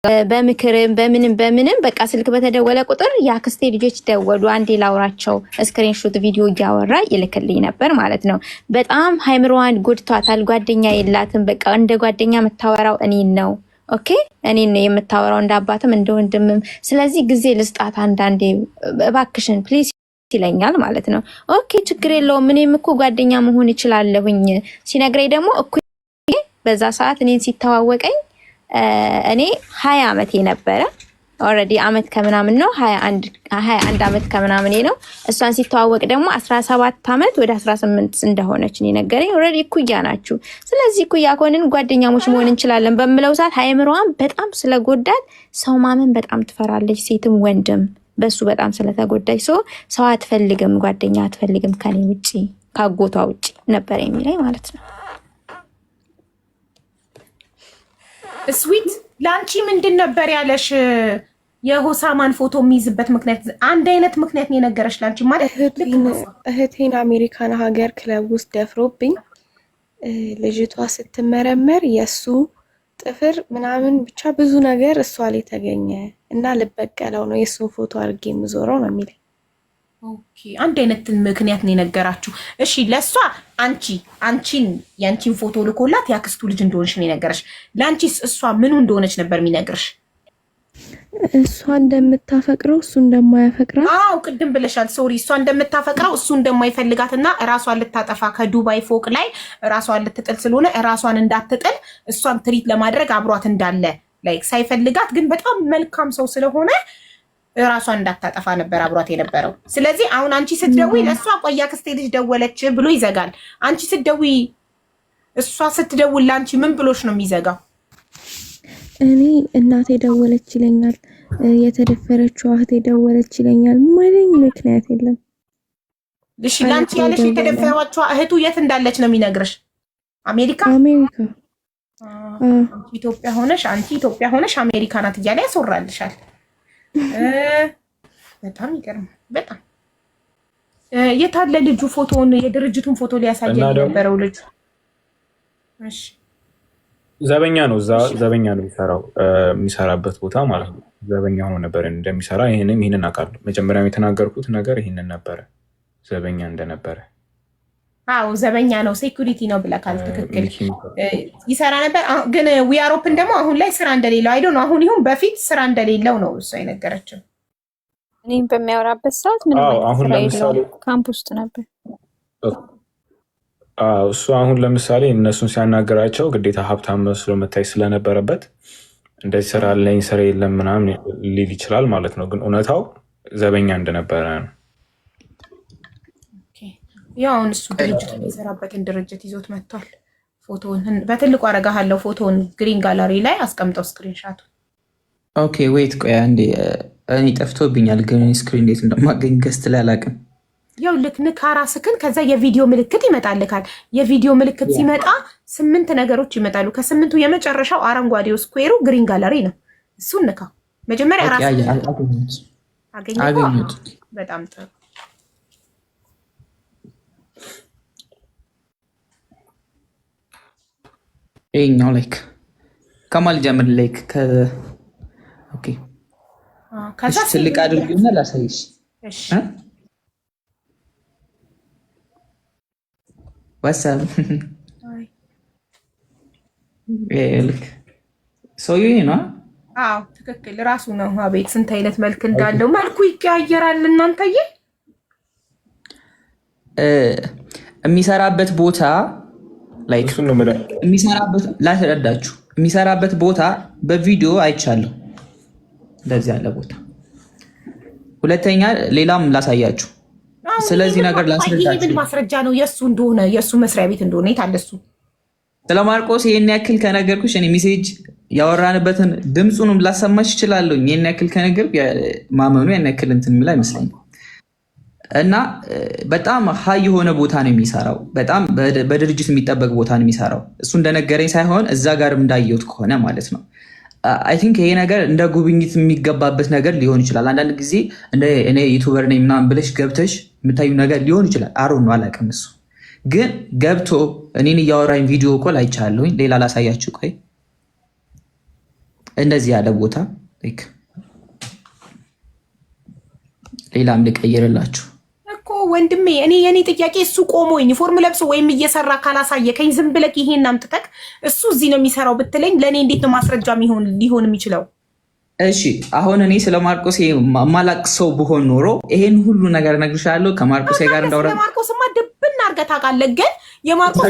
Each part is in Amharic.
በምክርም በምንም በቃ ስልክ በተደወለ ቁጥር የአክስቴ ልጆች ደወሉ፣ አንዴ ላውራቸው ስክሪንሾት ቪዲዮ እያወራ ይልክልኝ ነበር ማለት ነው። በጣም ሃይምሮዋን ጎድቷታል። ጓደኛ የላትም። በቃ እንደ ጓደኛ የምታወራው እኔን ነው። ኦኬ እኔን ነው የምታወራው፣ እንደ አባትም እንደ ወንድምም። ስለዚህ ጊዜ ልስጣት አንዳንዴ እባክሽን ፕሊዝ ይለኛል ማለት ነው። ኦኬ ችግር የለውም እኔም እኮ ጓደኛ መሆን ይችላለሁኝ ሲነግረኝ ደግሞ እኮ በዛ ሰዓት እኔን ሲተዋወቀኝ እኔ 20 ዓመቴ ነበረ። ኦሬዲ አመት ከምናምን ነው 21 ዓመት ከምናምን ነው። እሷን ሲተዋወቅ ደግሞ 17 ዓመት ወደ 18 እንደሆነች ነው ነገረኝ። ኦሬዲ እኩያ ናችሁ። ስለዚህ እኩያ ከሆነን ጓደኛሞች መሆን እንችላለን በሚለው ሰዓት ሃይምሮዋን በጣም ስለጎዳት ሰው ማመን በጣም ትፈራለች፣ ሴትም ወንድም በሱ በጣም ስለተጎዳች ሰው አትፈልግም፣ ጓደኛ አትፈልግም ከኔ ውጪ ካጎቷ ውጪ ነበር የሚለኝ ማለት ነው። ስዊት ላንቺ ምንድን ነበር ያለሽ? የሆሳማን ፎቶ የሚይዝበት ምክንያት አንድ አይነት ምክንያት ነው የነገረሽ ላንቺ ማለት? እህቴን አሜሪካን ሀገር ክለብ ውስጥ ደፍሮብኝ ልጅቷ ስትመረመር የሱ ጥፍር ምናምን ብቻ ብዙ ነገር እሷ ላይ ተገኘ እና ልበቀለው ነው የሱን ፎቶ አድርጌ የምዞረው ነው የሚለኝ። ኦኬ አንድ አይነት ምክንያት ነው የነገራችሁ። እሺ ለሷ አንቺን ያንቺን ፎቶ ልኮላት ያክስቱ ልጅ እንደሆነሽ ነው የነገረሽ። ላንቺስ እሷ ምኑ እንደሆነች ነበር የሚነግርሽ? እሷ እንደምታፈቅረው እሱ እንደማያፈቅራት። አዎ ቅድም ብለሻል። ሶሪ እሷ እንደምታፈቅረው እሱ እንደማይፈልጋትና ራሷን ልታጠፋ ከዱባይ ፎቅ ላይ ራሷን ልትጥል ስለሆነ ራሷን እንዳትጥል እሷን ትሪት ለማድረግ አብሯት እንዳለ ላይክ ሳይፈልጋት ግን በጣም መልካም ሰው ስለሆነ ራሷን እንዳታጠፋ ነበር አብሯት የነበረው። ስለዚህ አሁን አንቺ ስትደውይ ለሷ ቆይ አክስቴ ልጅ ደወለች ብሎ ይዘጋል። አንቺ ስትደውይ እሷ ስትደውል ላንቺ ምን ብሎሽ ነው የሚዘጋው? እኔ እናቴ ደወለች ይለኛል፣ የተደፈረችው እህቴ ደወለች ይለኛል። ምንም ምክንያት የለም። እሺ ላንቺ ያለሽ የተደፈረችው እህቱ የት እንዳለች ነው የሚነግርሽ? አሜሪካ። ኢትዮጵያ ሆነሽ አሜሪካ ናት እያለ ያስወራልሻል። በጣም ይገርም። በጣም የታለ ልጁ? ፎቶውን የድርጅቱን ፎቶ ሊያሳየኝ የነበረው ልጁ እሺ ዘበኛ ነው። ዘበኛ ነው የሚሰራበት ቦታ ማለት ነው። ዘበኛ ሆኖ ነበር እንደሚሰራ ይሄንን አውቃለሁ። መጀመሪያም የተናገርኩት ነገር ይሄንን ነበረ፣ ዘበኛ እንደነበረ። አዎ ዘበኛ ነው፣ ሴኩሪቲ ነው ብለካል። ትክክል ይሰራ ነበር። ግን ዊአር ኦፕን ደግሞ አሁን ላይ ስራ እንደሌለው አይዶ ነው። አሁን ይሁን በፊት ስራ እንደሌለው ነው እሷ የነገረችው። እኔም በሚያወራበት ሰዓት ምን አሁን ለምሳሌ ካምፕ ውስጥ ነበር። እሱ አሁን ለምሳሌ እነሱን ሲያናገራቸው ግዴታ ሀብታም መስሎ መታይ ስለነበረበት እንደዚህ ስራ አለኝ ስራ የለም ምናምን ሊል ይችላል ማለት ነው። ግን እውነታው ዘበኛ እንደነበረ ነው። ያው እሱ ድርጅት የሚሰራበትን ድርጅት ይዞት መጥቷል። ፎቶውን በትልቁ አረጋለሁ። ፎቶውን ግሪን ጋላሪ ላይ አስቀምጠው ስክሪንሻቱ። ኦኬ ዌይት ቆይ አንዴ፣ እኔ ጠፍቶብኛል። ግሪን ስክሪን እንዴት እንደማገኝ ገስት ላይ አላውቅም። ያው ልክ ንካራ ስክን ከዛ የቪዲዮ ምልክት ይመጣልካል። የቪዲዮ ምልክት ሲመጣ 8 ነገሮች ይመጣሉ። ከ8ቱ የመጨረሻው አረንጓዴው ስኩዌሩ ግሪን ጋላሪ ነው። እሱን ንካው መጀመሪያ ራስ አገኘሁት። በጣም ጥሩ። ይሄኛው ላይክ ከማል ጀምር ላይክ ኦኬ ከዛ ትልቅ አድርጊውና ላሳይሽ። እሺ ወሰም ልክ ሰውዬ ነው። አዎ ትክክል ራሱ ነው። አቤት ስንት አይነት መልክ እንዳለው። መልኩ ይቀያየራል። እናንተዬ የሚሰራበት ቦታ ላይክ የሚሰራበት ላስረዳችሁ። የሚሰራበት ቦታ በቪዲዮ አይቻለሁ፣ እንደዚህ ያለ ቦታ። ሁለተኛ ሌላም ላሳያችሁ። ስለዚህ ነገር ላስረዳችሁ። ምን ማስረጃ ነው የሱ እንደሆነ የሱ መስሪያ ቤት እንደሆነ ይታለሱ። ስለ ማርቆስ ይሄን ያክል ከነገርኩሽ እኔ ሜሴጅ ያወራንበትን ድምጹንም ላሰማሽ እችላለሁ። ይሄን ያክል ከነገርኩ ማመኑ ያን ያክል እንትን የሚል አይመስለኝም። እና በጣም ሀይ የሆነ ቦታ ነው የሚሰራው። በጣም በድርጅት የሚጠበቅ ቦታ ነው የሚሰራው። እሱ እንደነገረኝ ሳይሆን እዛ ጋር እንዳየሁት ከሆነ ማለት ነው። አይ ቲንክ ይሄ ነገር እንደ ጉብኝት የሚገባበት ነገር ሊሆን ይችላል። አንዳንድ ጊዜ እኔ ዩቱበር ነኝ ምናምን ብለሽ ገብተሽ የምታዩ ነገር ሊሆን ይችላል። አሮ ነው አላውቅም። እሱ ግን ገብቶ እኔን እያወራኝ ቪዲዮ ኮል አይቻለሁኝ። ሌላ ላሳያችሁ። ቆይ እንደዚህ ያለ ቦታ ሌላም ልቀይርላችሁ እኮ ወንድሜ። እኔ የኔ ጥያቄ እሱ ቆሞ ዩኒፎርም ለብሶ ወይም እየሰራ ካላሳየከኝ ዝም ብለህ ይሄን አምጥተክ እሱ እዚህ ነው የሚሰራው ብትለኝ ለእኔ እንዴት ነው ማስረጃ ሊሆን የሚችለው? እሺ አሁን እኔ ስለ ማርቆስ ማላቅ ሰው ብሆን ኖሮ ይሄን ሁሉ ነገር እነግርሻለሁ። ከማርቆስ ጋር እንዳወራ ማርቆስማ ድብና አድርገህ ታውቃለህ። ግን የማርቆስ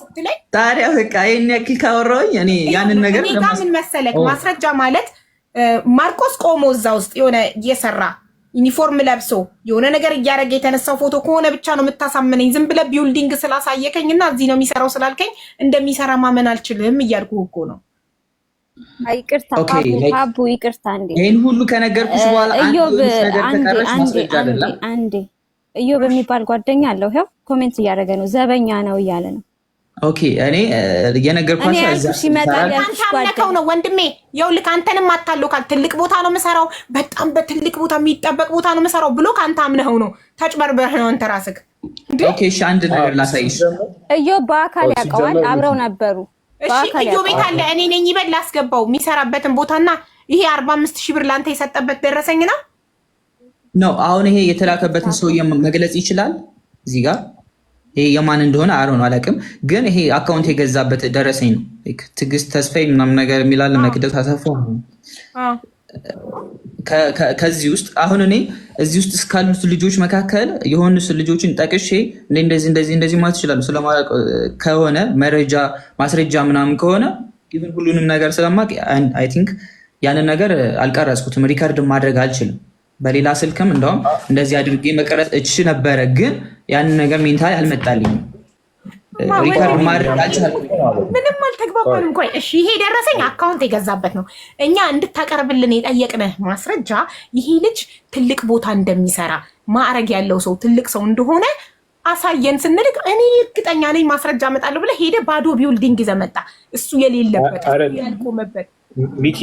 ስትለኝ ታዲያ በቃ ይሄን ያክል ካወራሁኝ እኔ ያንን ነገር ምን መሰለክ ማስረጃ ማለት ማርቆስ ቆሞ እዛ ውስጥ የሆነ እየሰራ ዩኒፎርም ለብሶ የሆነ ነገር እያደረገ የተነሳው ፎቶ ከሆነ ብቻ ነው የምታሳምነኝ። ዝም ብለህ ቢውልዲንግ ስላሳየከኝ እና እዚህ ነው የሚሰራው ስላልከኝ እንደሚሰራ ማመን አልችልም እያልኩ እኮ ነው። ይቅርታ አቡ ይቅርታ። እንዴ ይሄን ሁሉ ከነገርኩሽ በኋላ አንዴ እዮብ የሚባል ጓደኛ አለው። ይኸው ኮሜንት እያደረገ ነው። ዘበኛ ነው እያለ ነው። ኦኬ እኔ የነገርኳቸው አንተው ነው ወንድሜ። ይኸውልህ አንተንም አታሎካል። ትልቅ ቦታ ነው የምሰራው፣ በጣም በትልቅ ቦታ የሚጠበቅ ቦታ ነው የምሰራው ብሎ ከአንተ አምነኸው ነው። ተጭበርበረህ ነው አንተ ራስህ። ኦኬ እሺ አንድ ነገር ላሳይሽ። እዮብ በአካል ያውቀዋል፣ አብረው ነበሩ። እሺ እዮብ ቤት አለ። እኔ ነኝ ይበል ላስገባው የሚሰራበትን ቦታና ይሄ 45,000 ብር ላንተ የሰጠበት ደረሰኝ ነው ነው። አሁን ይሄ የተላከበትን ሰውዬ መግለጽ ይችላል እዚህ ጋር ይሄ የማን እንደሆነ አሮን አላውቅም፣ ግን ይሄ አካውንት የገዛበት ደረሰኝ ነው። ትዕግስት ተስፋዬ ምናምን ነገር የሚላል መክደት አሰፋው። ከዚህ ውስጥ አሁን እኔ እዚህ ውስጥ እስካሉት ልጆች መካከል የሆኑት ልጆችን ጠቅሼ እንደዚህ ማለት ይችላሉ። ስለማላውቅ ከሆነ መረጃ ማስረጃ ምናምን ከሆነ ግን ሁሉንም ነገር ስለማውቅ አይ ቲንክ ያንን ነገር አልቀረጽኩትም፣ ሪከርድ ማድረግ አልችልም። በሌላ ስልክም እንደውም እንደዚህ አድርጌ መቀረጽ እችል ነበረ፣ ግን ያንን ነገር ሜንታሊ አልመጣልኝም። ሪከርድ ማድረግ አልቻልኩም። ምንም አልተግባባንም። ቆይ እሺ፣ ይሄ ደረሰኝ አካውንት የገዛበት ነው። እኛ እንድታቀርብልን የጠየቅንህ ማስረጃ ይሄ ልጅ ትልቅ ቦታ እንደሚሰራ ማዕረግ ያለው ሰው ትልቅ ሰው እንደሆነ አሳየን ስንልክ እኔ እርግጠኛ ነኝ ማስረጃ እመጣለሁ ብለህ ሄደህ ባዶ ቢውልዲንግ ይዘህ መጣ። እሱ የሌለበት ያልቆመበት ሚኪ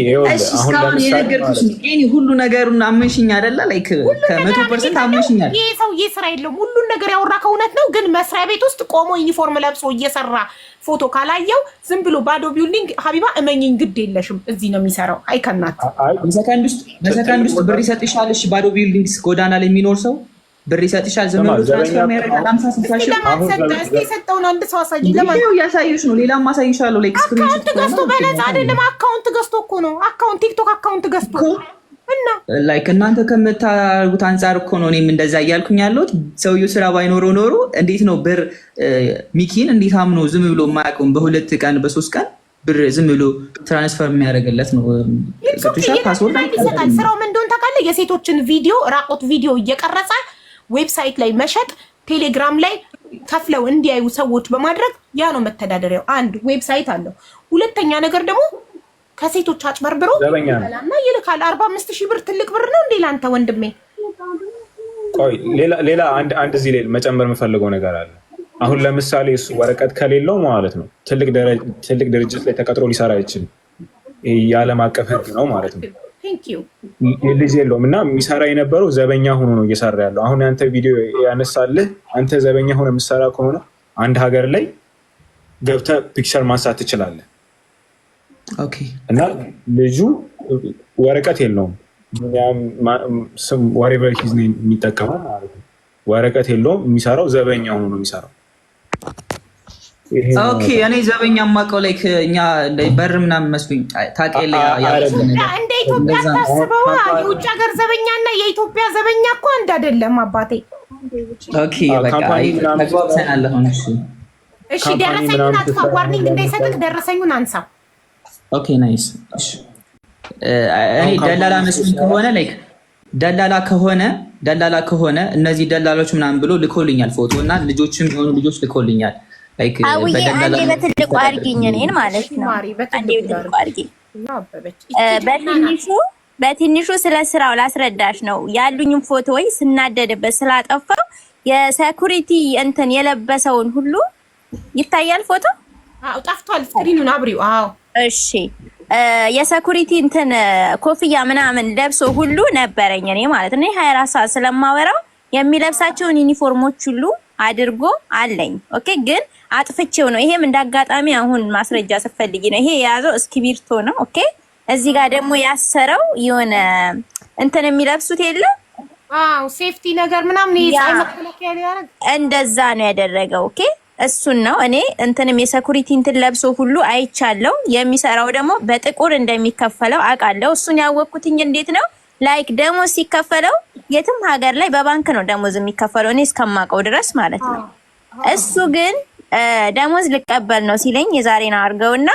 ሁሉ ነገሩን አመንሽኝ አይደለ? ላይክ ከ100% አመንሽኛል። ይሄ ሰውዬ ስራ የለውም። ሁሉን ነገር ያወራ ከእውነት ነው። ግን መስሪያ ቤት ውስጥ ቆሞ ዩኒፎርም ለብሶ እየሰራ ፎቶ ካላየው ዝም ብሎ ባዶ ቢውልዲንግ ሀቢባ እመኝኝ፣ ግድ የለሽም እዚህ ነው የሚሰራው። አይከናት በሰከንድ ውስጥ ብር ይሰጥሻል። እሺ ባዶ ቢውልዲንግ ጎዳና ላይ የሚኖር ሰው ብር ይሰጥሻል። ዝም ብሎ ትራንስፈር የሚያደርጋል 50-60 ሺህ የሰጠውን አንድ ሰው አሳይ። ያሳይሽ ነው። ሌላም ማሳይሻለሁ። ላይክ አካውንት ገዝቶ በነፃ አይደለም፣ አካውንት ገዝቶ እኮ ነው። አካውንት ቲክቶክ አካውንት ገዝቶ እና ላይክ እናንተ ከምታደርጉት አንጻር እኮ ነው እኔም እንደዛ እያልኩኝ ያለሁት። ሰውዬው ስራ ባይኖረው ኖሮ እንዴት ነው ብር ሚኪን እንዴት አምኖ ዝም ብሎ የማያውቀውን በ2 ቀን በ3 ቀን ብር ዝም ብሎ ትራንስፈር የሚያደርግለት ነው? ፓስወርድ ይሰጣል። ስራው ምን እንደሆነ ታውቃለህ? የሴቶችን ቪዲዮ ራቆት ቪዲዮ እየቀረጸ ዌብሳይት ላይ መሸጥ፣ ቴሌግራም ላይ ከፍለው እንዲያዩ ሰዎች በማድረግ ያ ነው መተዳደሪያው። አንድ ዌብሳይት አለው። ሁለተኛ ነገር ደግሞ ከሴቶች አጭበርብሮ እና ይልካል። 45,000 ብር ትልቅ ብር ነው እንዴ ላንተ ወንድሜ? ቆይ ሌላ አንድ እዚህ ላይ መጨመር የምፈልገው ነገር አለ። አሁን ለምሳሌ እሱ ወረቀት ከሌለው ማለት ነው ትልቅ ድርጅት ላይ ተቀጥሮ ሊሰራ አይችልም። የዓለም አቀፍ ሕግ ነው ማለት ነው። ልጅ የለውም እና የሚሰራ የነበረው ዘበኛ ሆኖ ነው እየሰራ ያለው። አሁን አንተ ቪዲዮ ያነሳልህ አንተ ዘበኛ ሆነ የምሰራ ከሆነ አንድ ሀገር ላይ ገብተህ ፒክቸር ማንሳት ትችላለህ። እና ልጁ ወረቀት የለውም፣ ወሬቨር ሂዝ ኔም የሚጠቀመው ማለት ነው። ወረቀት የለውም፣ የሚሰራው ዘበኛ ሆኖ ነው የሚሰራው። ኦኬ እኔ ዘበኛ የማውቀው ላይክ እኛ በር ምናምን መስሉኝ ታውቂያለሽ። እንደ ኢትዮጵያ ታስበው የውጭ ሀገር ዘበኛና የኢትዮጵያ ዘበኛ እኮ አንድ አይደለም አባቴ። ኦኬ በቃ ተግባብተናል። እሺ ደረሰኙን አጥፋ፣ ዋርኒንግ እንዳይሰጥክ ደረሰኙን አንሳው። ኦኬ ናይስ። እኔ ደላላ መስሉኝ ከሆነ ላይክ ደላላ ከሆነ እነዚህ ደላሎች ምናምን ብሎ ልኮልኛል ፎቶ እና ልጆችም የሆኑ ልጆች ልኮልኛል። አውዬ አንዴ በትልቁ አድርጊኝ እኔን ማለት ነው። አንዴ በትልቁ አድርጊኝ። በትንሹ ስለ ስራው ላስረዳሽ ነው ያሉኝም ፎቶዎች ስናደድበት ስላጠፋው የሴኩሪቲ እንትን የለበሰውን ሁሉ ይታያል ፎቶ። አዎ ጠፍቷል። ስክሪኑን አብሪው። አዎ እሺ የሴኩሪቲ እንትን ኮፍያ ምናምን ለብሶ ሁሉ ነበረኝ እኔ ማለት ነው። 24 ሰዓት ስለማወራው የሚለብሳቸውን ዩኒፎርሞች ሁሉ አድርጎ አለኝ። ኦኬ ግን አጥፍቼው ነው። ይሄም እንዳጋጣሚ አሁን ማስረጃ ስፈልጊ ነው። ይሄ የያዘው እስክሪብቶ ነው። ኦኬ እዚህ ጋር ደግሞ ያሰረው የሆነ እንትን የሚለብሱት የለ ሴፍቲ ነገር ምናምን የፀሐይ መከላከያ ያደረግ እንደዛ ነው ያደረገው። ኦኬ እሱን ነው እኔ እንትንም የሴኩሪቲ እንትን ለብሶ ሁሉ አይቻለው። የሚሰራው ደግሞ በጥቁር እንደሚከፈለው አውቃለሁ። እሱን ያወቅኩትኝ እንዴት ነው ላይክ ደሞዝ ሲከፈለው የትም ሀገር ላይ በባንክ ነው ደሞዝ የሚከፈለው እኔ እስከማውቀው ድረስ ማለት ነው። እሱ ግን ደሞዝ ልቀበል ነው ሲለኝ የዛሬን አድርገውና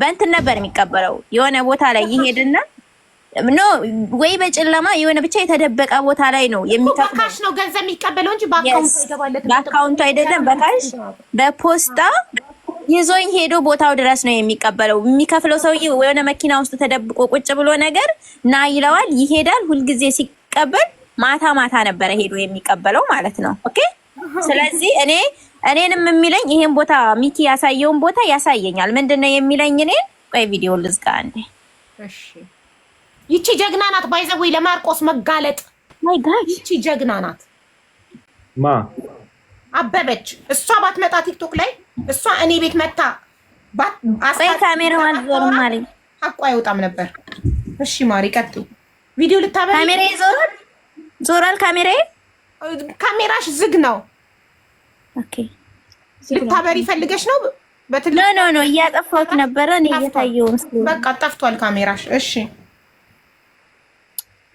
በእንትን ነበር የሚቀበለው የሆነ ቦታ ላይ ይሄድና ኖ ወይ በጨለማ የሆነ ብቻ የተደበቀ ቦታ ላይ ነው የሚከፍለው። በካሽ ነው ገንዘብ የሚቀበለው እንጂ በአካውንት አይገባለት። በአካውንት አይደለም በካሽ በፖስታ ይዞኝ ሄዶ ቦታው ድረስ ነው የሚቀበለው። የሚከፍለው ሰውዬ የሆነ መኪና ውስጥ ተደብቆ ቁጭ ብሎ ነገር ና ይለዋል፣ ይሄዳል። ሁልጊዜ ሲቀበል ማታ ማታ ነበረ ሄዶ የሚቀበለው ማለት ነው። ኦኬ ስለዚህ እኔንም የሚለኝ ይሄን ቦታ ሚኪ ያሳየውን ቦታ ያሳየኛል። ምንድነው የሚለኝ? እኔ ቆይ ቪዲዮ ልዝጋ አንዴ። እሺ ይቺ ጀግና ናት። ባይዘው ለማርቆስ መጋለጥ ማይ ጋድ ይቺ ጀግና ናት። ማ አበበች። እሷ ባትመጣ ቲክቶክ ላይ እሷ እኔ ቤት መጣ ወይ ካሜራዋን ዞር ማለት ሐቋ አይወጣም ነበር። እሺ ማሪ ቀጥይ። ቪዲዮ ልታበሪ ካሜራ ዞራል። ካሜራሽ ዝግ ነው። ኦኬ ልታበሪ ፈልገሽ ነው? ኖ እያጠፋሁት ነበረ እኔ እየታየው መስሎኝ። በቃ ጠፍቷል ካሜራሽ። እሺ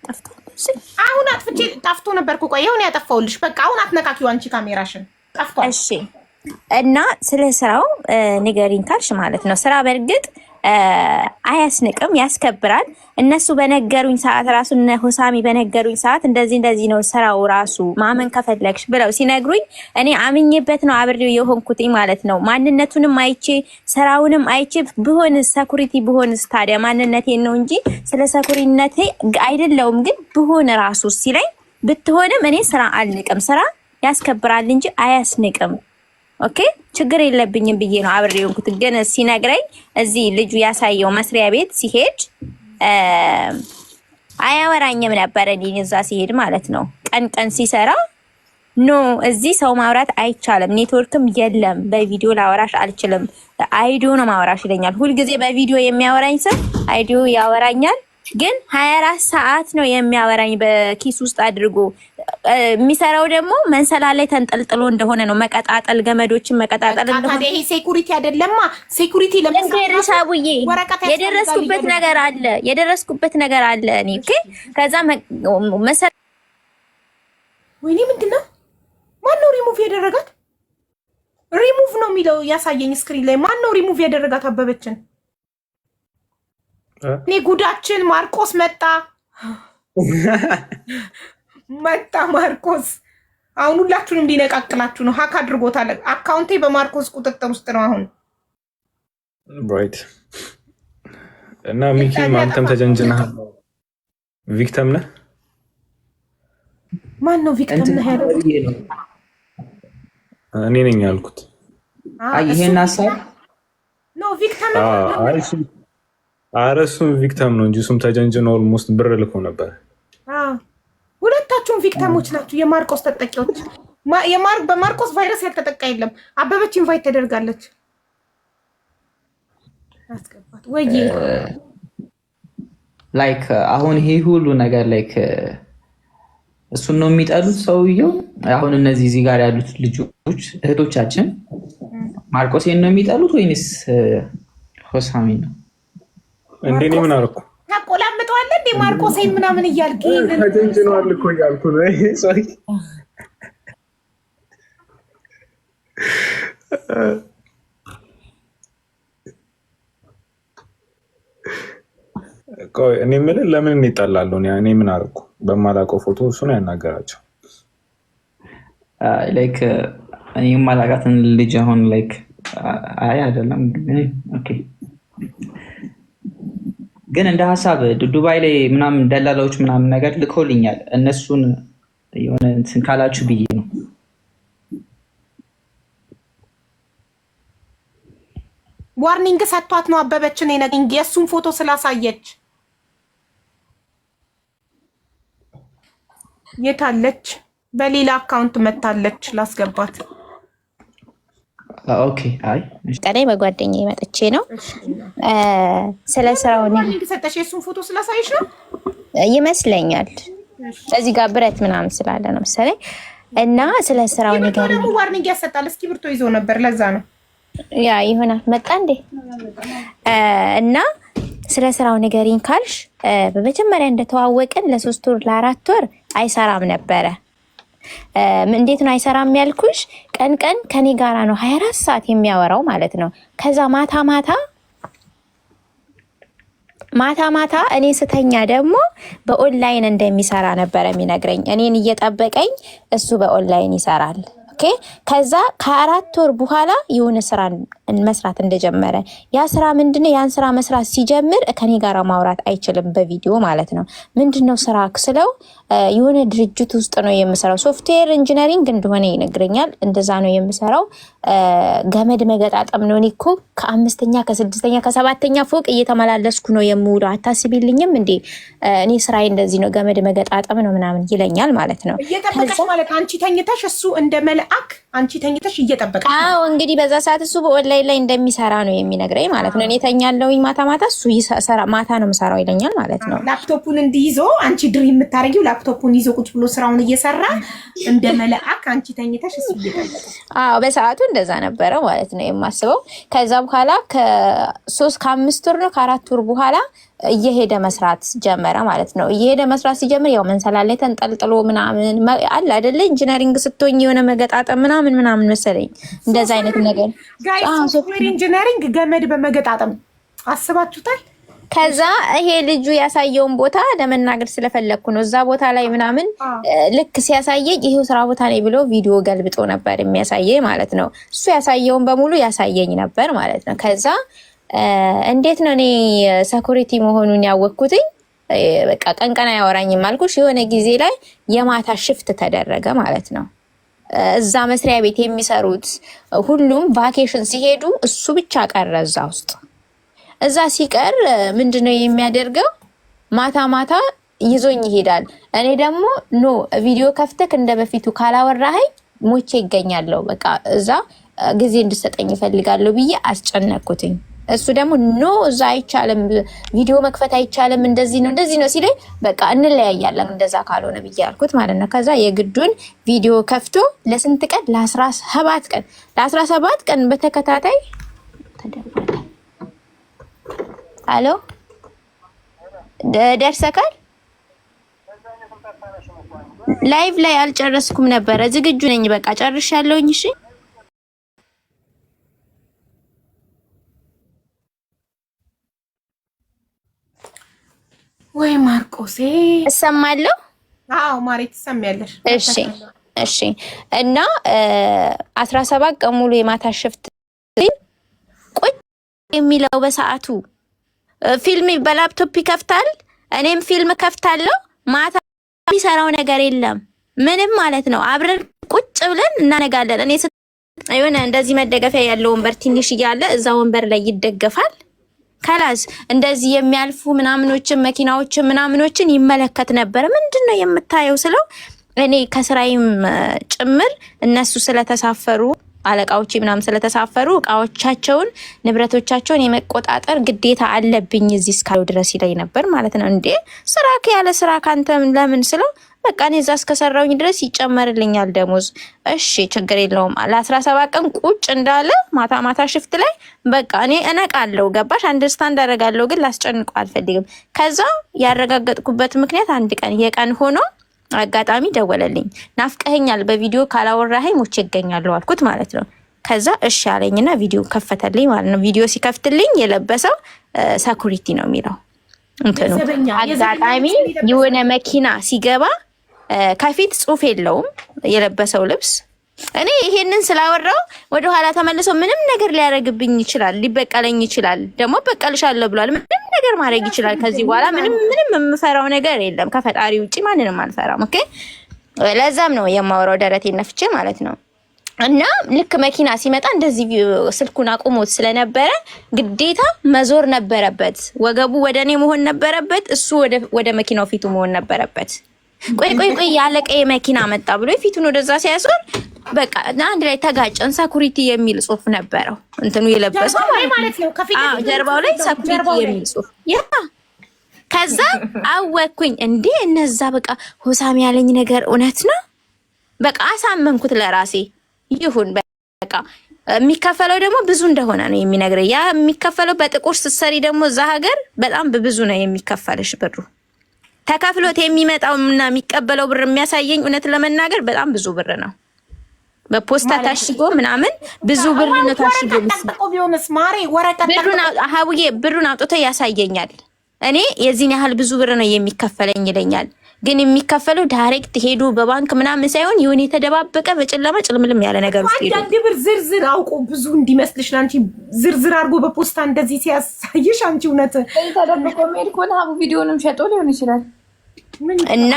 ጠፍቷል። አሁን አጥፍቼ ጠፍቶ ነበር እኮ ቆይ ይሁን ያጠፋውልሽ። በቃ አሁን አትነካኪው አንቺ ካሜራሽን ጠፍቷል። እሺ እና ስለ ስራው ንገሪኝ ካልሽ ማለት ነው። ስራ በእርግጥ አያስንቅም፣ ያስከብራል። እነሱ በነገሩኝ ሰዓት ራሱ እነ ሁሳሚ በነገሩኝ ሰዓት እንደዚህ ነው ስራው ራሱ ማመን ከፈለግሽ ብለው ሲነግሩኝ እኔ አምኜበት ነው አብሬው የሆንኩትኝ ማለት ነው። ማንነቱንም አይቼ ስራውንም አይቼ ብሆንስ ሴኩሪቲ ብሆንስ ታዲያ ማንነቴን ነው እንጂ ስለ ሴኩሪቲነቴ አይደለውም። ግን ብሆን ራሱ ሲለኝ ብትሆንም እኔ ስራ አልንቅም። ስራ ያስከብራል እንጂ አያስንቅም። ኦኬ ችግር የለብኝም ብዬ ነው አብሬው እንኩት። ግን ሲነግረኝ እዚህ ልጁ ያሳየው መስሪያ ቤት ሲሄድ አያወራኝም ነበር እኔ እዛ ሲሄድ ማለት ነው። ቀን ሲሰራ ኖ እዚህ ሰው ማውራት አይቻልም፣ ኔትወርክም የለም፣ በቪዲዮ ላወራሽ አልችልም፣ አይዲዮ ነው ማወራሽ ይለኛል። ሁልጊዜ በቪዲዮ የሚያወራኝ ሰው አይዲዮ ያወራኛል። ግን 24 ሰዓት ነው የሚያወራኝ በኪስ ውስጥ አድርጎ። የሚሰራው ደግሞ መንሰላል ላይ ተንጠልጥሎ እንደሆነ ነው። መቀጣጠል ገመዶችን መቀጣጠል እንደሆነ። ታዲያ ይሄ ሴኩሪቲ አይደለማ። ሴኩሪቲ ለምሳሌ የደረስኩበት ነገር አለ እኔ ኦኬ። ከዛ ወይኔ ምንድነው? ማነው ሪሙቭ ያደረጋት? ሪሙቭ ነው የሚለው ያሳየኝ ስክሪን ላይ። ማነው ሪሙቭ ያደረጋት አበበችን? እኔ ጉዳችን ማርቆስ መጣ ማርቆስ። አሁን ሁላችሁንም ሊነቃቅላችሁ ነው። ሀክ አድርጎታል። አካውንቴ በማርቆስ ቁጥጥር ውስጥ ነው አሁን። ራይት እና ሚኪ አንተም ተጀንጅነሃል። ቪክተም ነህ? ማን ነው ቪክተም ነህ ያለው? እኔ ነኝ ያልኩት። አይ ይሄን ሐሳብ ነው ቪክተም ነው። ኧረ እሱም ቪክተም ነው እንጂ እሱም ተጀንጅኖ ኦልሞስት ብር ልኮ ነበር። ሁለታችሁም ቪክተሞች ናችሁ፣ የማርቆስ ተጠቂዎች። በማርቆስ ቫይረስ ያልተጠቃ የለም። አበበች ኢንቫይት ተደርጋለች። አስገባት ወይ ላይክ አሁን ይሄ ሁሉ ነገር ላይክ እሱን ነው የሚጠሉት ሰውየው። አሁን እነዚህ እዚህ ጋር ያሉት ልጆች እህቶቻችን ማርቆስን ነው የሚጠሉት ወይንስ ሆሳሚ ነው? እንዴ እኔ ምን አደረኩ? ታቆላምጠዋለህ እንዴ ማርቆስን ምናምን እያልክ ተጀንጅኗል እኮ እያልኩ ነው። ሶሪ ቆይ እኔ የምልህ ለምን እንጣላለሁ? እኔ ምን አደረኩ? በማላውቀው ፎቶ እሱ ነው ያናገራቸው። ላይክ እኔ የማላውቃትን ልጅ አሁን ላይክ አይ አይደለም ኦኬ። ግን እንደ ሀሳብ ዱባይ ላይ ምናምን ደላላዎች ምናምን ነገር ልኮልኛል። እነሱን የሆነ እንትን ካላችሁ ብዬ ነው። ዋርኒንግ ሰጥቷት ነው አበበችን የእሱን ፎቶ ስላሳየች። የታለች? በሌላ አካውንት መታለች። ላስገባት። ኦኬ። አይ ቀዳይ በጓደኛዬ መጥቼ ነው ስለ ስራው ሊንክ ሰጠሽ የሱን ፎቶ ስላሳይሽ ነው ይመስለኛል። እዚህ ጋር ብረት ምናምን ስላለ ነው መሰለኝ። እና ስለ ስራው ነገር ደግሞ ዋርኒንግ ያሰጣል። እስክሪብቶ ይዞ ነበር ለዛ ነው ያ ይሆናል መጣ እንዴ። እና ስለ ስራው ንገሪኝ ካልሽ በመጀመሪያ እንደተዋወቅን ለ3 ወር ለ4 ወር አይሰራም ነበረ። እንዴት ነው አይሰራም ያልኩሽ? ቀን ቀን ከኔ ጋራ ነው 24 ሰዓት የሚያወራው ማለት ነው። ከዛ ማታ እኔ ስተኛ ደግሞ በኦንላይን እንደሚሰራ ነበር የሚነግረኝ። እኔን እየጠበቀኝ እሱ በኦንላይን ይሰራል። ኦኬ። ከዛ ከ4 ወር በኋላ የሆነ ስራ መስራት እንደጀመረ ያ ስራ ምንድነው? ያን ስራ መስራት ሲጀምር ከኔ ጋር ማውራት አይችልም በቪዲዮ ማለት ነው። ምንድነው ስራ ስለው የሆነ ድርጅት ውስጥ ነው የምሰራው፣ ሶፍትዌር ኢንጂነሪንግ እንደሆነ ይነግረኛል። እንደዛ ነው የምሰራው። ገመድ መገጣጠም ነው። እኔ እኮ ከ5ኛ ከ6ኛ ከ7ኛ ፎቅ እየተመላለስኩ ነው የምውለው። አታስቢልኝም እንዴ? እኔ ስራዬ እንደዚህ ነው፣ ገመድ መገጣጠም ነው ምናምን ይለኛል ማለት ነው። እየጠበቀሽ ማለት አንቺ ተኝተሽ እሱ እንደ መልአክ አንቺ ተኝተሽ እየጠበቀሽ። አዎ እንግዲህ በዛ ሰዓት እሱ በኦንላይን ላይ እንደሚሰራ ነው የሚነግረኝ ማለት ነው። እኔ ተኛለሁኝ ማታ እሱ ይሰራ ማታ ነው የምሰራው ይለኛል ማለት ነው። ላፕቶፑን እንዲይዞ አንቺ ድሪ የምታረጊው ላፕቶፑን ይዞ ቁጭ ብሎ ስራውን እየሰራ እንደ መልአክ አንቺ ተኝተሽ እሱ እየጠበቀ። አዎ በሰዓቱ እንደዛ ነበረ ማለት ነው የማስበው። ከዛ በኋላ ከ3 ከ5 ወር ነው ከ4 ወር በኋላ እየሄደ መስራት ጀመረ ማለት ነው። እየሄደ መስራት ሲጀምር ያው መንሰላል ላይ ተንጠልጥሎ ምናምን አለ አይደለ? ኢንጂነሪንግ ስትሆኝ የሆነ መገጣጠም ምናምን መሰለኝ እንደዛ አይነት ነገር። ሶፍትዌር ኢንጂነሪንግ ገመድ በመገጣጠም አስባችሁታል? ከዛ ይሄ ልጁ ያሳየውን ቦታ ለመናገር ስለፈለኩ ነው። እዛ ቦታ ላይ ምናምን ልክ ሲያሳየኝ ይሄው ስራ ቦታ ላይ ብሎ ቪዲዮ ገልብጦ ነበር የሚያሳየኝ ማለት ነው። እሱ ያሳየውን በሙሉ ያሳየኝ ነበር ማለት ነው። ከዛ እንዴት ነው እኔ ሴኩሪቲ መሆኑን ያወቅኩትኝ? በቃ ቀን አያወራኝም አልኩሽ። የሆነ ጊዜ ላይ የማታ ሽፍት ተደረገ ማለት ነው። እዛ መስሪያ ቤት የሚሰሩት ሁሉም ቫኬሽን ሲሄዱ እሱ ብቻ ቀረ እዛ ውስጥ። እዛ ሲቀር ምንድነው የሚያደርገው? ማታ ይዞኝ ይሄዳል። እኔ ደግሞ ኖ ቪዲዮ ከፍተክ እንደበፊቱ ካላወራኸኝ ሞቼ ይገኛለሁ፣ በቃ እዛ ጊዜ እንድሰጠኝ ይፈልጋለሁ ብዬ አስጨነቅኩትኝ። እሱ ደግሞ ኖ እዛ አይቻልም፣ ቪዲዮ መክፈት አይቻልም፣ እንደዚህ ነው ሲለኝ በቃ እንለያያለን እንደዛ ካልሆነ ብዬ አልኩት ማለት ነው። ከዛ የግዱን ቪዲዮ ከፍቶ ለስንት ቀን? ለ17 ቀን በተከታታይ ተደወለ። አሎ ደርሰካል? ላይቭ ላይ አልጨረስኩም ነበረ፣ ዝግጁ ነኝ፣ በቃ ጨርሻለሁኝ። እሺ ወይ ማርቆሴ እሰማለሁ። አዎ ማሬ ትሰሚያለሽ? እሺ እና 17 ቀን ሙሉ የማታ ሽፍት ቁጭ የሚለው በሰዓቱ ፊልም በላፕቶፕ ይከፍታል፣ እኔም ፊልም ከፍታለሁ። ማታ የሚሰራው ነገር የለም ምንም ማለት ነው። አብረን ቁጭ ብለን እናነጋለን። እኔ የሆነ እንደዚህ መደገፊያ ያለው ወንበር ትንሽ እያለ እዛ ወንበር ላይ ይደገፋል። ከላስ እንደዚህ የሚያልፉ ምናምኖችን መኪናዎችን ምናምኖችን ይመለከት ነበር። ምንድነው የምታየው ስለው እኔ ከስራዬም ጭምር እነሱ ስለተሳፈሩ አለቃዎች ምናምን ስለተሳፈሩ እቃዎቻቸውን ንብረቶቻቸውን የመቆጣጠር ግዴታ አለብኝ እዚህ እስካለው ድረስ ይለኝ ነበር ማለት ነው። እንዴ ስራ ያለ ስራ ካንተ ለምን ስለው በቃ እኔ እዛ እስከሰራውኝ ድረስ ይጨመርልኛል ደሞዝ። እሺ ችግር የለውም። ለ17 ቀን ቁጭ እንዳለ ማታ ሽፍት ላይ በቃ እኔ እነቃለሁ። ገባሽ? አንደርስታንድ አደርጋለሁ፣ ግን ላስጨንቀው አልፈልግም። ከዛ ያረጋገጥኩበት ምክንያት አንድ ቀን የቀን ሆኖ አጋጣሚ ደወለልኝ። ናፍቀኸኛል፣ በቪዲዮ ካላወራኸኝ ሞቼ ይገኛለሁ አልኩት ማለት ነው። ከዛ እሺ አለኝና ቪዲዮ ከፈተልኝ ማለት ነው። ቪዲዮ ሲከፍትልኝ የለበሰው ሴኩሪቲ ነው የሚለው እንትኑ። አጋጣሚ የሆነ መኪና ሲገባ ከፊት ጽሁፍ የለውም የለበሰው ልብስ። እኔ ይሄንን ስላወራው ወደ ኋላ ተመልሶ ምንም ነገር ሊያደርግብኝ ይችላል፣ ሊበቀለኝ ይችላል። ደግሞ በቀልሻለሁ ብሏል። ምንም ነገር ማድረግ ይችላል። ከዚህ በኋላ ምንም የምፈራው ነገር የለም። ከፈጣሪ ውጪ ማንንም አልፈራም። ኦኬ። ለዛም ነው የማወራው ደረቴን ነፍቼ ማለት ነው። እና ልክ መኪና ሲመጣ እንደዚህ ስልኩን አቁሞት ስለነበረ ግዴታ መዞር ነበረበት። ወገቡ ወደ እኔ መሆን ነበረበት፣ እሱ ወደ መኪናው ፊቱ መሆን ነበረበት። ቆይ ያለቀ መኪና መጣ ብሎ ፊቱን ወደዛ ሲያዞር በቃ አንድ ላይ ተጋጨን። ሰኩሪቲ የሚል ጽሁፍ ነበረው እንትኑ የለበሰው ማለት ነው። ጀርባው ላይ ሰኩሪቲ የሚል ጽሁፍ ያ ከዛ አወኩኝ እንዴ እነዛ በቃ ሆሳም ያለኝ ነገር እውነት ነው። በቃ አሳመንኩት ለራሴ ይሁን በቃ የሚከፈለው ደግሞ ብዙ እንደሆነ ነው የሚነግረኝ። ያ የሚከፈለው በጥቁር ስትሰሪ ደግሞ እዛ ሀገር በጣም ብዙ ነው የሚከፈልሽ ብሩ ተከፍሎት የሚመጣውና የሚቀበለው ብር የሚያሳየኝ እውነት ለመናገር በጣም ብዙ ብር ነው። በፖስታ ታሽጎ ምናምን ብዙ ብር ነው ታሽጎ ብሩን አውጥቶ ያሳየኛል። እኔ የዚህን ያህል ብዙ ብር ነው የሚከፈለኝ ይለኛል። ግን የሚከፈለው ዳይሬክት ሄዶ በባንክ ምናምን ሳይሆን ይሁን የተደባበቀ በጨለማ ጭልምልም ያለ ነገር ውስጥ ሄዶ አንድ ብር ዝርዝር አውቆ ብዙ እንዲመስልሽ አንቺ ዝርዝር አድርጎ በፖስታ እንደዚህ ሲያሳይሽ አንቺ እውነት ተደብቆ ሜድ ከሆነ ሀቡ ቪዲዮንም ሸጦ ሊሆን ይችላል። እና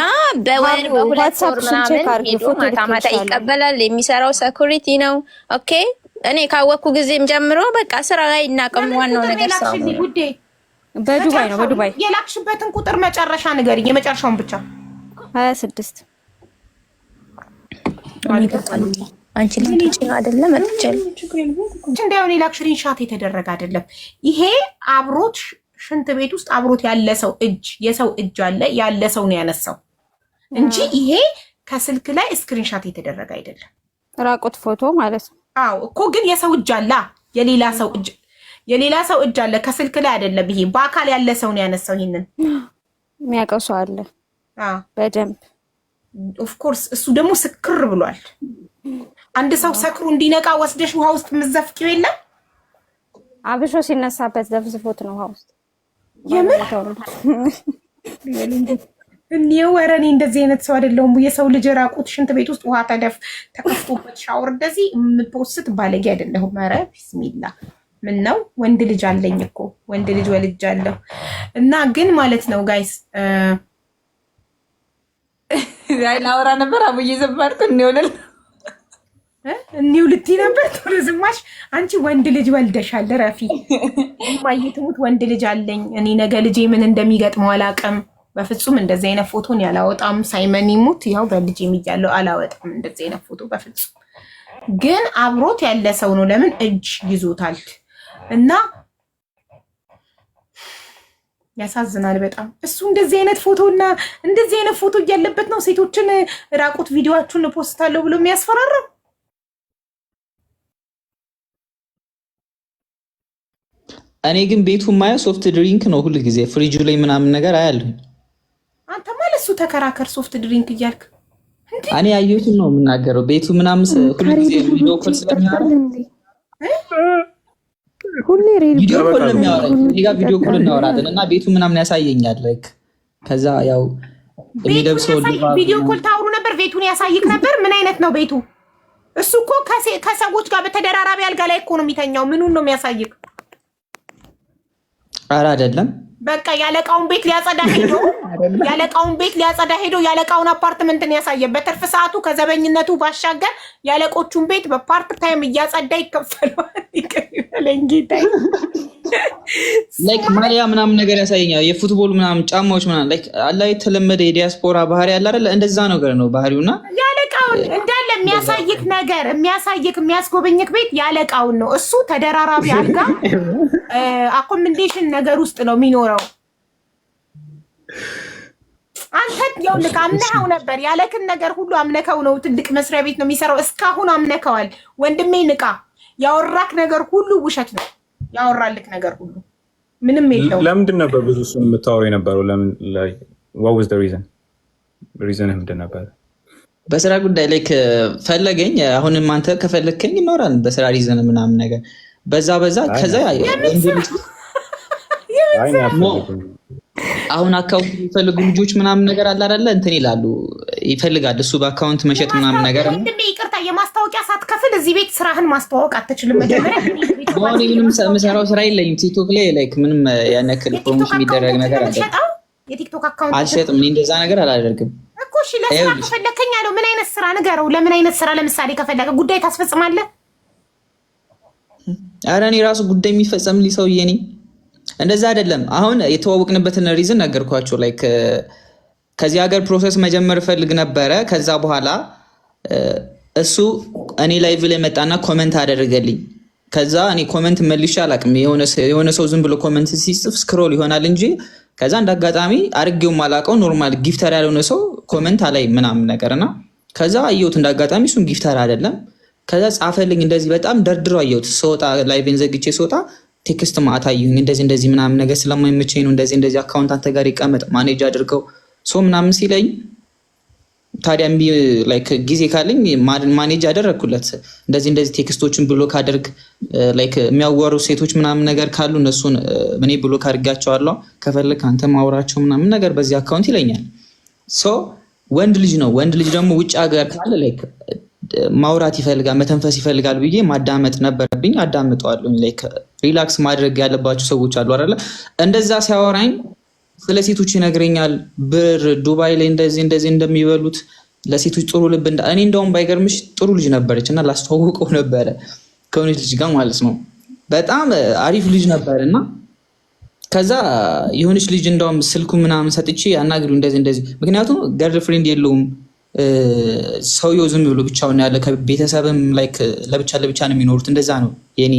በወር በሁለት ወር ምናምን ሄዶ ማታ ይቀበላል። የሚሰራው ሰኩሪቲ ነው። ኦኬ እኔ ካወቅኩ ጊዜም ጀምሮ በቃ ስራ ላይ እናቀም ዋናው ነገር ሰው በዱባይ ነው። በዱባይ የላክሽበትን ቁጥር መጨረሻ ንገሪኝ፣ የመጨረሻውን ብቻ 26 አንቺ ልጅ አይደለም አትችል እንደው የላክሽሪን ሻት የተደረገ አይደለም። ይሄ አብሮት ሽንት ቤት ውስጥ አብሮት ያለ ሰው እጅ የሰው እጅ አለ ያለ ሰው ነው ያነሳው እንጂ ይሄ ከስልክ ላይ ስክሪንሻት የተደረገ አይደለም። ራቁት ፎቶ ማለት ነው። አዎ እኮ ግን የሰው እጅ አለ የሌላ ሰው እጅ አለ ከስልክ ላይ አይደለም። ይሄ በአካል ያለ ሰው ነው ያነሳው። ይሄንን የሚያውቀው ሰው አለ በደንብ ኦፍ ኮርስ። እሱ ደግሞ ስክር ብሏል። አንድ ሰው ሰክሩ እንዲነቃ ወስደሽ ውሃ ውስጥ ምዘፍቂው የለም አብሾ ሲነሳበት ዘፍዝፎት ነው ውሃ ውስጥ የምን እኔው ወረኔ እንደዚህ አይነት ሰው አይደለሁም። የሰው ልጅ ራቁት ሽንት ቤት ውስጥ ውሃ ተከፍቶበት ሻወር እንደዚህ የምትወስት ባለጌ አይደለሁም። ኧረ ቢስሚላ ምን ነው ወንድ ልጅ አለኝ እኮ ወንድ ልጅ ወልጃለሁ። እና ግን ማለት ነው ጋይስ አይ ላውራ ነበር አቡዬ ዘባርኩ እኒው ልትይ ነበር ቶሎ ዝማሽ። አንቺ ወንድ ልጅ ወልደሻል ረፊ ማይትሙት ወንድ ልጅ አለኝ እኔ ነገ ልጄ ምን እንደሚገጥመው አላውቅም። በፍጹም እንደዚህ አይነት ፎቶን ያላወጣም። ሳይመን ይሙት ያው በልጄ የሚያለው አላወጣም እንደዚህ አይነት ፎቶ በፍጹም። ግን አብሮት ያለ ሰው ነው ለምን እጅ ይዞታል። እና ያሳዝናል በጣም። እሱ እንደዚህ አይነት ፎቶና እንደዚህ አይነት ፎቶ እያለበት ነው ሴቶችን ራቁት ቪዲዮአችሁን ፖስታለሁ ብሎ የሚያስፈራራው። እኔ ግን ቤቱ ማየው ሶፍት ድሪንክ ነው ሁሉ ጊዜ ፍሪጁ ላይ ምናምን ነገር አያለሁ። አንተ ማለት እሱ ተከራከር ሶፍት ድሪንክ እያልክ እኔ ያየሁትን ነው የምናገረው። ቤቱ ምናምን ሁሉ ጊዜ ቪዲዮ ኮል ስለሚያወራ ሁሌ ቪዲዮ ኮል ለሚያወራ ሌላ ቪዲዮ ኮል እናወራለን እና ቤቱ ምናምን ያሳየኛል። ላይክ ከዛ ያው የሚለብሰው ቪዲዮ ኮል ታውሩ ነበር። ቤቱን ያሳይክ ነበር። ምን አይነት ነው ቤቱ? እሱ እኮ ከሰዎች ጋር በተደራራቢ አልጋ ላይ እኮ ነው የሚተኛው። ምኑን ነው የሚያሳይክ? ኧረ አይደለም በቃ ያለቃውን ቤት ሊያጸዳ ሄዶ ያለቃውን አፓርትመንትን ያሳየ። በትርፍ ሰዓቱ ከዘበኝነቱ ባሻገር ያለቆቹን ቤት በፓርት ታይም እያጸዳ ይከፈለዋል። ላይክ ማሊያ ምናምን ነገር ያሳየኛል። የፉትቦል ምናምን ጫማዎች ምናምን ላይክ አላ የተለመደ የዲያስፖራ ባህሪ ያለ አይደል? እንደዛ ነገር ነው ባህሪውና ያለቃውን እንዳለ የሚያስጎበኝክ ቤት ያለቃውን ነው። እሱ ተደራራቢ አልጋ አኮመንዴሽን ነገር ውስጥ ነው የሚኖረው። አንተ ይኸውልህ አምነኸው ነበር ያለክን ነገር ሁሉ አምነከው ነው። ትልቅ መስሪያ ቤት ነው የሚሰራው። እስካሁን አምነከዋል። ወንድሜ ንቃ። ያወራክ ነገር ሁሉ ውሸት ነው። ያወራልክ ነገር ሁሉ ምንም የለው። ለምንድን ነበር ብዙ እሱን የምታወራው የነበረው? ለምን what was the reason ምንድን ነበር? በስራ ጉዳይ ላይ ፈለገኝ። አሁንም አንተ ከፈለከኝ ይኖራል በስራ ሪዝን ምናምን ነገር በዛ ከዛ አሁን አካውንት የሚፈልጉ ልጆች ምናምን ነገር አለ አይደለ? እንትን ይላሉ ይፈልጋል እሱ በአካውንት መሸጥ ምናምን ነገር ነው። ወንድሜ ይቅርታ፣ የማስታወቂያ ሳትከፍል እዚህ ቤት ስራህን ማስተዋወቅ አትችልም። መጀመሪያ ምንም የምሰራው ስራ የለኝም። ቲክቶክ ላይ ላይክ ምንም ያን ያክል ፕሮሞሽን የሚደረግ ነገር አለ የቲክቶክ አካውንት አልሸጥም። እኔ እንደዛ ነገር አላደርግም እኮ። እሺ ለስራ ከፈለከኝ አለው ምን አይነት ስራ ንገረው። ለምን አይነት ስራ? ለምሳሌ ከፈለከ ጉዳይ ታስፈጽማለህ። ኧረ እኔ ራሱ ጉዳይ የሚፈጸምልኝ ሰውዬ ነኝ። እንደዛ አይደለም። አሁን የተዋወቅንበትን ሪዝን ነገርኳቸው። ላይክ ከዚህ ሀገር ፕሮሰስ መጀመር ፈልግ ነበረ። ከዛ በኋላ እሱ እኔ ላይቭ ላይ መጣና ኮመንት አደረገልኝ። ከዛ እኔ ኮመንት መልሼ አላቅም። የሆነ ሰው ዝም ብሎ ኮመንት ሲጽፍ ስክሮል ይሆናል እንጂ ከዛ እንዳጋጣሚ አርጌው ማላቀው ኖርማል ጊፍተር ያልሆነ ሰው ኮመንት አላይ ምናምን ነገርና ከዛ አየሁት እንዳጋጣሚ እሱን ጊፍተር አይደለም። ከዛ ጻፈልኝ እንደዚህ በጣም ደርድሮ አየሁት። ስወጣ ላይቬን ዘግቼ ስወጣ ቴክስት ማታ አየሁኝ እንደዚህ ምናምን ነገር ስለማይመቸኝ ነው እንደዚህ አካውንት አንተ ጋር ይቀመጥ ማኔጅ አድርገው ሶ ምናምን ሲለኝ ታዲያ ላይክ ጊዜ ካለኝ ማኔጅ አደረኩለት። እንደዚህ ቴክስቶችን ብሎክ አድርግ ላይክ የሚያወሩ ሴቶች ምናምን ነገር ካሉ እነሱን እኔ ብሎክ አድርጋቸዋለሁ ከፈለክ አንተ ማውራቸው ምናምን ነገር በዚህ አካውንት ይለኛል። ሶ ወንድ ልጅ ነው። ወንድ ልጅ ደግሞ ውጭ ሀገር ካለ ላይክ ማውራት ይፈልጋል መተንፈስ ይፈልጋል ብዬ ማዳመጥ ነበረብኝ። አዳምጠዋለሁ። ላይክ ሪላክስ ማድረግ ያለባቸው ሰዎች አሉ አይደለ? እንደዛ ሲያወራኝ ስለ ሴቶች ይነግረኛል። ብር ዱባይ ላይ እንደዚህ እንደሚበሉት ለሴቶች ጥሩ ልብ እኔ እንደውም ባይገርምሽ ጥሩ ልጅ ነበረች እና ላስተዋውቀው ነበረ ከሆነች ልጅ ጋር ማለት ነው። በጣም አሪፍ ልጅ ነበር እና ከዛ የሆነች ልጅ እንደውም ስልኩ ምናምን ሰጥቼ አናግሪው እንደዚህ ምክንያቱም ገርል ፍሬንድ የለውም ሰውየው ዝም ብሎ ብቻውን ያለ ከቤተሰብም ላይክ ለብቻ ነው የሚኖሩት። እንደዛ ነው የኔ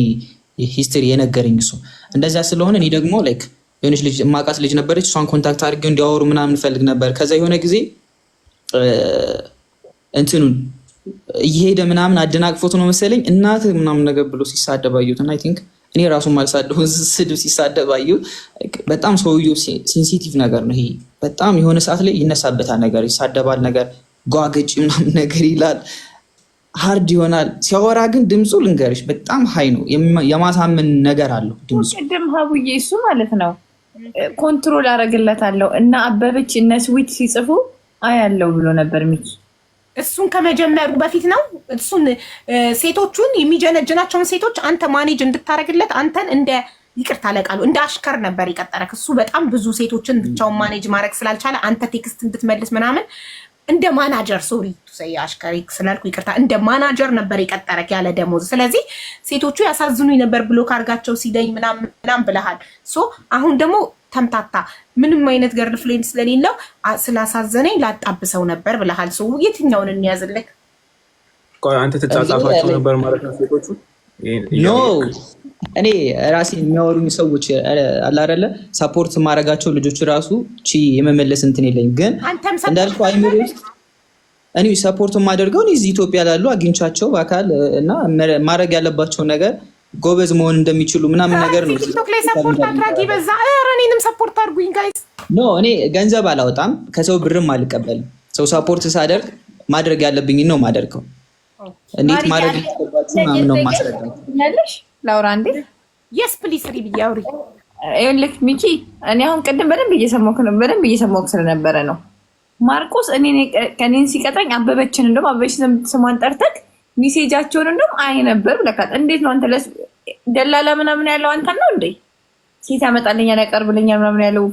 ሂስትሪ የነገረኝ እሱ። እንደዛ ስለሆነ እኔ ደግሞ ላይክ የሆነች ልጅ ማቃት ልጅ ነበረች እሷን ኮንታክት አድርጌው እንዲያወሩ ምናምን ፈልግ ነበር። ከዛ የሆነ ጊዜ እንትኑን እየሄደ ምናምን አደናቅፎት ነው መሰለኝ እናት ምናምን ነገር ብሎ ሲሳደብ አየሁት እና አይ ቲንክ እኔ ራሱ ማልሳደው ስድብ ሲሳደብ አየሁት። በጣም ሰውየው ሴንሲቲቭ ነገር ነው ይሄ። በጣም የሆነ ሰዓት ላይ ይነሳበታል ነገር ይሳደባል ነገር ጓገጭ ምናምን ነገር ይላል ሃርድ ይሆናል። ሲያወራ ግን ድምፁ ልንገርሽ በጣም ሀይ ነው የማሳመን ነገር አለው ድምፁ። ቅድም ሀቡዬ እሱ ማለት ነው ኮንትሮል አደርግለታለሁ እና አበበች እነ ስዊት ሲጽፉ አያለው ብሎ ነበር ሚኪ። እሱን ከመጀመሩ በፊት ነው እሱን ሴቶቹን የሚጀነጅናቸውን ሴቶች አንተ ማኔጅ እንድታረግለት አንተን እንደ ይቅርታ ለቃሉ እንደ አሽከር ነበር የቀጠረክ። እሱ በጣም ብዙ ሴቶችን ብቻውን ማኔጅ ማድረግ ስላልቻለ አንተ ቴክስት እንድትመልስ ምናምን እንደ ማናጀር ሶሪ አሽከሪ ስላልኩ ይቅርታ፣ እንደ ማናጀር ነበር የቀጠረክ ያለ ደሞዝ። ስለዚህ ሴቶቹ ያሳዝኑኝ ነበር ብሎክ አድርጋቸው ሲለኝ ምናምን ብለሃል። ሶ አሁን ደግሞ ተምታታ ምንም አይነት ገርል ፍሬንድ ስለሌለው ስላሳዘነኝ ላጣብሰው ነበር ብለሃል። ሶ የትኛውን እንያዝልክ? አንተ ትጻጻፋቸው ነበር ማለት ነው ሴቶቹ? ኖ እኔ ራሴ የሚያወሩኝ ሰዎች አለ አይደለ ሰፖርት ማድረጋቸው ልጆች ራሱ የመመለስ እንትን የለኝም። ግን እንዳልኩ አይምሮ እኔ ሰፖርት ማደርገው እዚህ ኢትዮጵያ ላሉ አግኝቻቸው በአካል እና ማድረግ ያለባቸው ነገር ጎበዝ መሆን እንደሚችሉ ምናምን ነገር ነው። ቲክቶክ ላይ ሰፖርት አድራጊ በዛ እኔንም ሰፖርት አድርጉኝ ጋይስ። ኖ እኔ ገንዘብ አላወጣም ከሰው ብርም አልቀበልም። ሰው ሰፖርት ሳደርግ ማድረግ ያለብኝ ነው ማደርገው። እንዴት ማድረግ ያለባችሁ ምናምን ነው ማስረዳው። ላውራ እንዴ? የስ ፕሊስ ሪብ ያውሪ። ይኸውልህ ሚኪ እኔ አሁን ቅድም በደንብ እየሰማሁህ ስለነበረ ነው። ማርቆስ ከኔን ሲቀጥረኝ አበበችን እንደውም አበበችን ስሟን ጠርተህ ሚሴጃቸውን እንደውም አይ ነበር ብለካል። እንዴት ነው አንተ ደላላ ምናምን ያለው አንተ ነው እንዴ? ሴት ያመጣልኛል ያቀርብልኛል ምናምን ያለው